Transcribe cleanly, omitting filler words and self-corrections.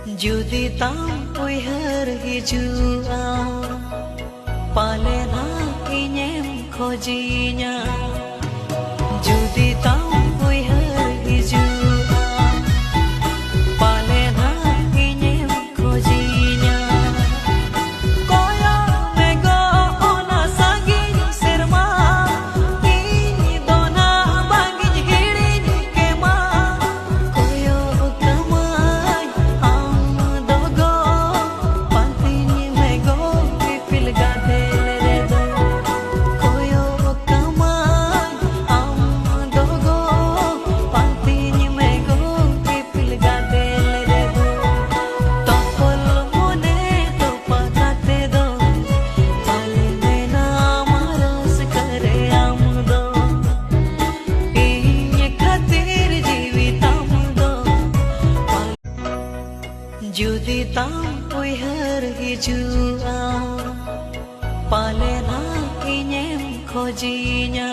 Judi tam uihar hijua Palena inyem khojinya Judi tam uihar hijua Palena inyem khojinya Koya mego ona saging serma Ini dona bangij hirin kema Koyo kamay dogo Pantinyi mego pipil gadel redo Koyo kamay dogo Pantinyi mego pipil gadel redo Topol mone topakate do Pale mena maras kare amdo Inye khatir jeevitam do Judi tam uihar hijua Palena inyem khojinya